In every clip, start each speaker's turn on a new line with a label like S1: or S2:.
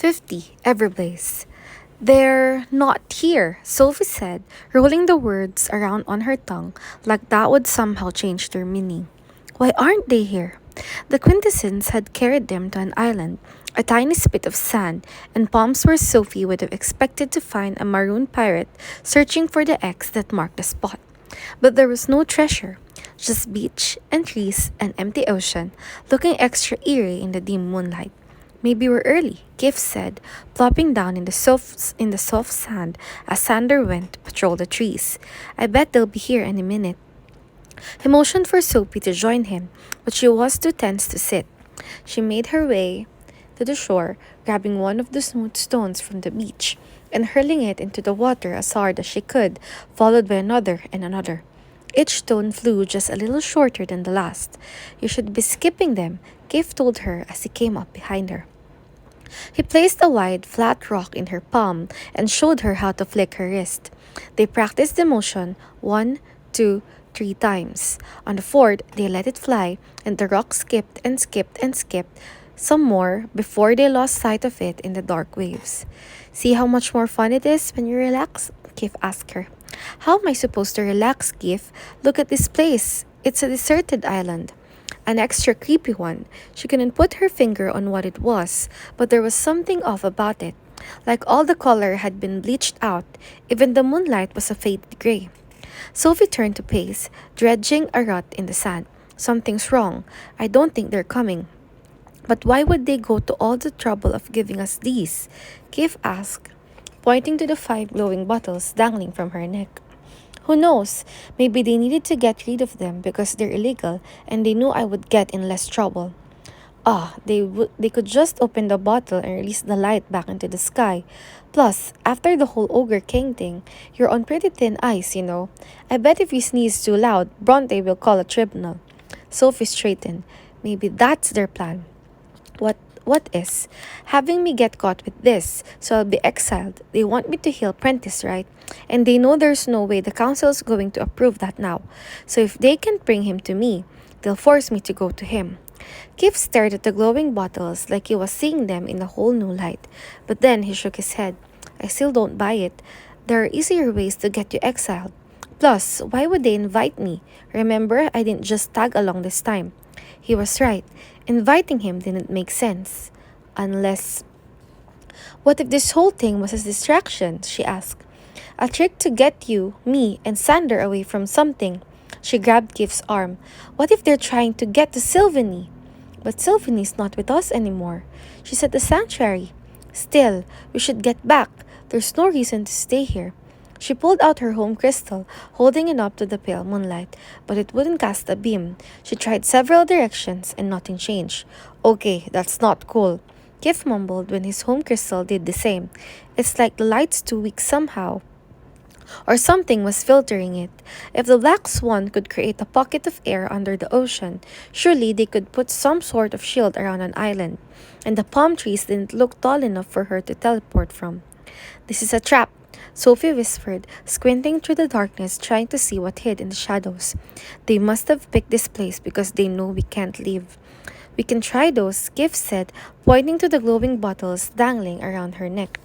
S1: Ch50, Everblaze. They're not here, Sophie said, rolling the words around on her tongue like that would somehow change their meaning. Why aren't they here? The quintessence had carried them to an island, a tiny spit of sand, and palms where Sophie would have expected to find a maroon pirate searching for the X that marked the spot. But there was no treasure, just beach and trees and empty ocean, looking extra eerie in the dim moonlight. Maybe we're early, Gift said, plopping down in the soft sand as Sander went to patrol the trees. I bet they'll be here any minute. He motioned for Sophie to join him, but she was too tense to sit. She made her way to the shore, grabbing one of the smooth stones from the beach and hurling it into the water as hard as she could, followed by another and another. Each stone flew just a little shorter than the last. You should be skipping them, Gift told her as he came up behind her. He placed a wide, flat rock in her palm and showed her how to flick her wrist. They practiced the motion 1, 2, 3 times. On the fourth, they let it fly, and the rock skipped and skipped and skipped some more before they lost sight of it in the dark waves. See how much more fun it is when you relax? Kif asked her. How am I supposed to relax, Kif? Look at this place. It's a deserted island. An extra creepy one. She couldn't put her finger on what it was, but there was something off about it. Like all the color had been bleached out, even the moonlight was a faded gray. Sophie turned to Pace, dredging a rut in the sand. Something's wrong. I don't think they're coming. But why would they go to all the trouble of giving us these? Kif asked, pointing to the 5 glowing bottles dangling from her neck. Who knows? Maybe they needed to get rid of them because they're illegal and they knew I would get in less trouble. They could just open the bottle and release the light back into the sky. Plus, after the whole Ogre King thing, you're on pretty thin ice, you know. I bet if you sneeze too loud, Bronte will call a tribunal. Sophie straightened. Maybe that's their plan. What is? Having me get caught with this, so I'll be exiled. They want me to heal Prentice, right? And they know there's no way the council's going to approve that now. So if they can't bring him to me, they'll force me to go to him. Kip stared at the glowing bottles like he was seeing them in a whole new light. But then he shook his head. I still don't buy it. There are easier ways to get you exiled. Plus, why would they invite me? Remember, I didn't just tag along this time. He was right. Inviting him didn't make sense. Unless... What if this whole thing was a distraction? She asked. A trick to get you, me, and Sander away from something. She grabbed Gift's arm. What if they're trying to get to Sylvanie? But Sylvanie's not with us anymore. She's at the sanctuary. Still, we should get back. There's no reason to stay here. She pulled out her home crystal, holding it up to the pale moonlight, but it wouldn't cast a beam. She tried several directions and nothing changed. Okay, that's not cool. Kif mumbled when his home crystal did the same. It's like the light's too weak somehow. Or something was filtering it. If the Black Swan could create a pocket of air under the ocean, surely they could put some sort of shield around an island. And the palm trees didn't look tall enough for her to teleport from. This is a trap, Sophie whispered, squinting through the darkness trying to see what hid in the shadows. They must have picked this place because they know we can't leave. We can try those, Gift said, pointing to the glowing bottles dangling around her neck.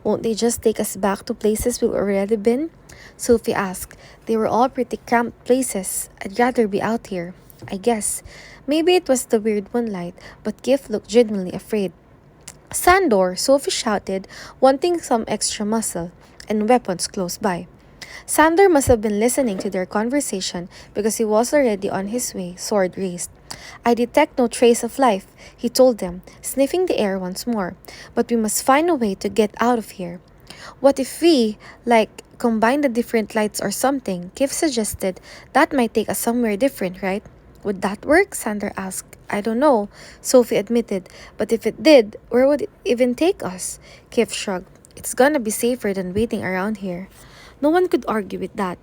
S1: Won't they just take us back to places we've already been? Sophie asked. They were all pretty cramped places. I'd rather be out here, I guess. Maybe it was the weird moonlight, but Gift looked genuinely afraid. Sandor, Sophie shouted, wanting some extra muscle and weapons close by. Sander must have been listening to their conversation because he was already on his way, sword raised. I detect no trace of life, he told them, sniffing the air once more. But we must find a way to get out of here. What if we, combine the different lights or something? Kif suggested. That might take us somewhere different, right? Would that work? Sander asked. I don't know, Sophie admitted. But if it did, where would it even take us? Kif shrugged. It's gonna be safer than waiting around here. No one could argue with that.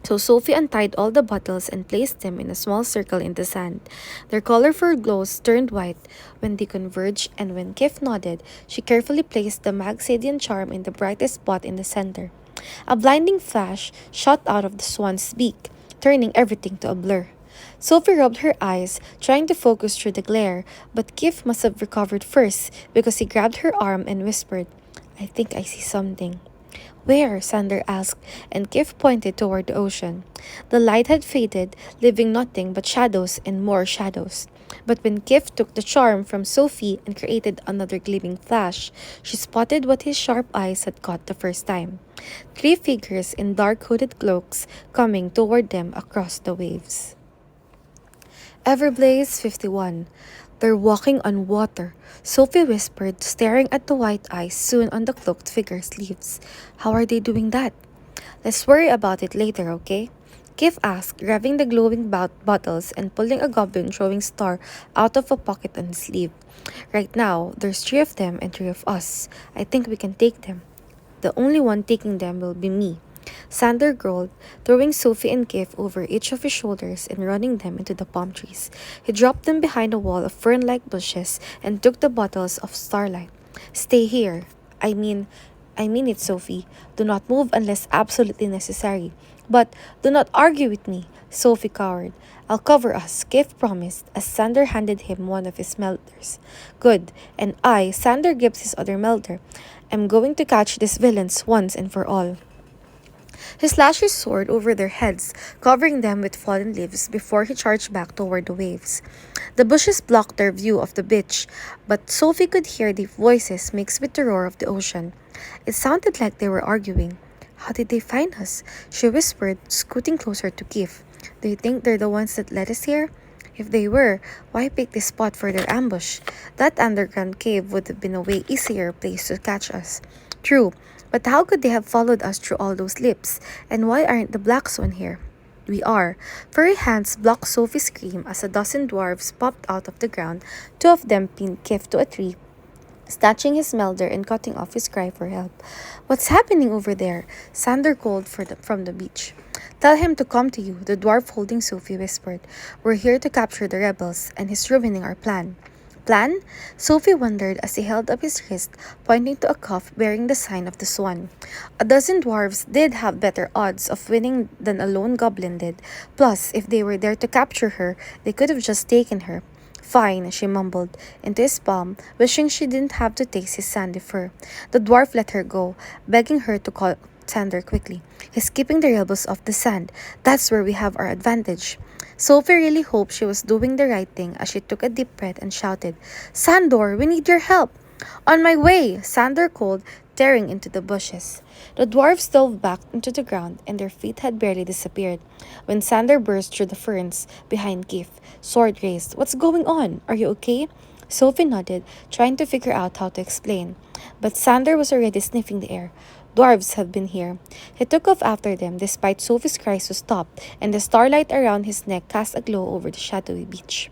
S1: So Sophie untied all the bottles and placed them in a small circle in the sand. Their colorful glows turned white when they converged, and when Kif nodded, she carefully placed the Magsadian charm in the brightest spot in the center. A blinding flash shot out of the swan's beak, turning everything to a blur. Sophie rubbed her eyes, trying to focus through the glare, but Kif must have recovered first because he grabbed her arm and whispered, I think I see something. Where? Sander asked, and Kif pointed toward the ocean. The light had faded, leaving nothing but shadows and more shadows. But when Kif took the charm from Sophie and created another gleaming flash, she spotted what his sharp eyes had caught the first time. Three figures in dark hooded cloaks coming toward them across the waves. Everblaze 51. They're walking on water, Sophie whispered, staring at the white eyes soon on the cloaked figure's sleeves. How are they doing that? Let's worry about it later, okay? Kif asked, grabbing the glowing bottles and pulling a goblin throwing star out of a pocket on his sleeve. Right now, there's three of them and three of us. I think we can take them. The only one taking them will be me. Sander growled, throwing Sophie and Kif over each of his shoulders and running them into the palm trees. He dropped them behind a wall of fern-like bushes and took the bottles of starlight. Stay here. I mean it, Sophie. Do not move unless absolutely necessary. But do not argue with me, Sophie cowered. I'll cover us, Kif promised, as Sander handed him one of his melters. Good, and I, Sander gives his other melter. I'm going to catch these villains once and for all. He slashed his sword over their heads, covering them with fallen leaves before he charged back toward the waves. The bushes blocked their view of the beach, but Sophie could hear deep voices mixed with the roar of the ocean. It sounded like they were arguing. How did they find us? She whispered, scooting closer to Kif. Do you think they're the ones that led us here? If they were, why pick this spot for their ambush? That underground cave would have been a way easier place to catch us. True, but how could they have followed us through all those lips? And why aren't the Black Swan here? We are. Furry hands blocked Sophie's scream as a dozen dwarves popped out of the ground. Two of them pinned Kif to a tree, snatching his melder and cutting off his cry for help. What's happening over there? Sander called from the beach. Tell him to come to you, the dwarf holding Sophie whispered. We're here to capture the rebels, and he's ruining our plan. Plan? Sophie wondered as he held up his wrist, pointing to a cuff bearing the sign of the swan. A dozen dwarves did have better odds of winning than a lone goblin did. Plus, if they were there to capture her, they could have just taken her. Fine, she mumbled into his palm, wishing she didn't have to taste his sandy fur. The dwarf let her go, begging her to call Sander quickly. He's keeping the rebels off the sand. That's where we have our advantage. Sophie really hoped she was doing the right thing as she took a deep breath and shouted, Sandor, we need your help! On my way, Sander called, tearing into the bushes. The dwarves dove back into the ground and their feet had barely disappeared when Sander burst through the ferns behind Kif, sword raised. What's going on? Are you okay? Sophie nodded, trying to figure out how to explain. But Sander was already sniffing the air. Dwarves have been here. He took off after them despite Sophie's cries to stop, and the starlight around his neck cast a glow over the shadowy beach.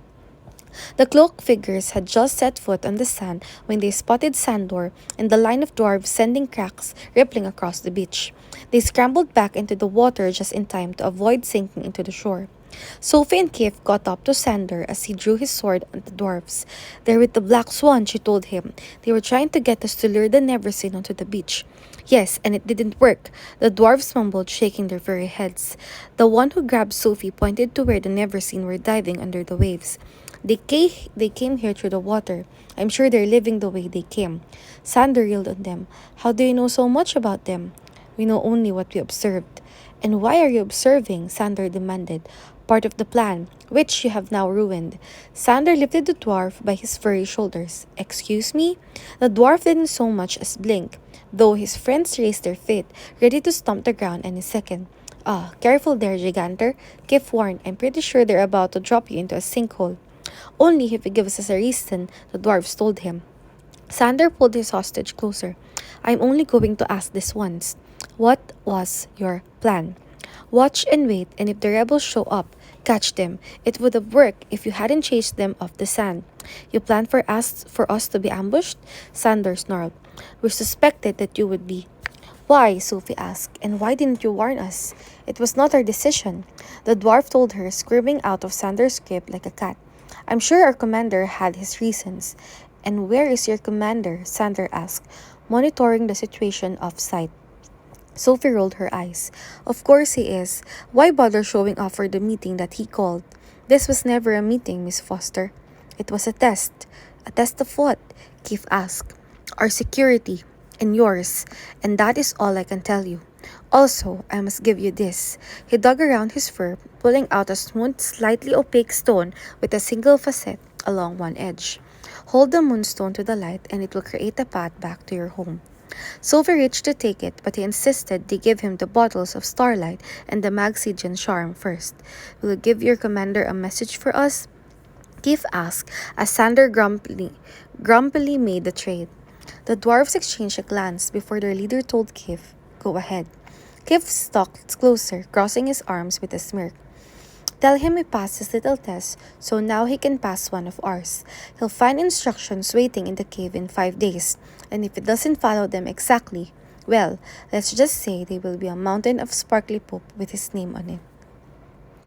S1: The cloaked figures had just set foot on the sand when they spotted Sandor and the line of dwarves sending cracks rippling across the beach. They scrambled back into the water just in time to avoid sinking into the shore. Sophie and Kif got up to Sander as he drew his sword at the dwarves. They're with the Black Swan, she told him. They were trying to get us to lure the Neverseen onto the beach. Yes, and it didn't work, the dwarves mumbled, shaking their very heads. The one who grabbed Sophie pointed to where the Neverseen were diving under the waves. They came here through the water. I'm sure they're living the way they came. Sander yelled on them. How do you know so much about them? We know only what we observed. And why are you observing? Sander demanded. Part of the plan, which you have now ruined. Sander lifted the dwarf by his furry shoulders. Excuse me? The dwarf didn't so much as blink, though his friends raised their feet, ready to stomp the ground any second. Ah, careful there, Giganter. Kif warned. I'm pretty sure they're about to drop you into a sinkhole. Only if you give us a reason, the dwarves told him. Sander pulled his hostage closer. I'm only going to ask this once. What was your plan? Watch and wait, and if the rebels show up, catch them. It would have worked if you hadn't chased them off the sand. You planned for us to be ambushed? Sander snarled. We suspected that you would be. Why? Sophie asked. And why didn't you warn us? It was not our decision. The dwarf told her, screaming out of Sander's grip like a cat. I'm sure our commander had his reasons. And where is your commander? Sander asked, monitoring the situation off-site. Sophie rolled her eyes. Of course he is. Why bother showing up for the meeting that he called? This was never a meeting, Miss Foster. It was a test. A test of what? Keith asked. Our security and yours, and that is all I can tell you. Also, I must give you this. He dug around his fur, pulling out a smooth, slightly opaque stone with a single facet along one edge. Hold the moonstone to the light and it will create a path back to your home. Sylvie reached to take it, but he insisted they give him the bottles of Starlight and the Magsidian charm first. Will you give your commander a message for us? Keith asked as Sander grumpily made the trade. The dwarfs exchanged a glance before their leader told Keith, "Go ahead." Keith stalked closer, crossing his arms with a smirk. Tell him we passed his little test, so now he can pass one of ours. He'll find instructions waiting in the cave in 5 days, and if he doesn't follow them exactly, well, let's just say there will be a mountain of sparkly poop with his name on it.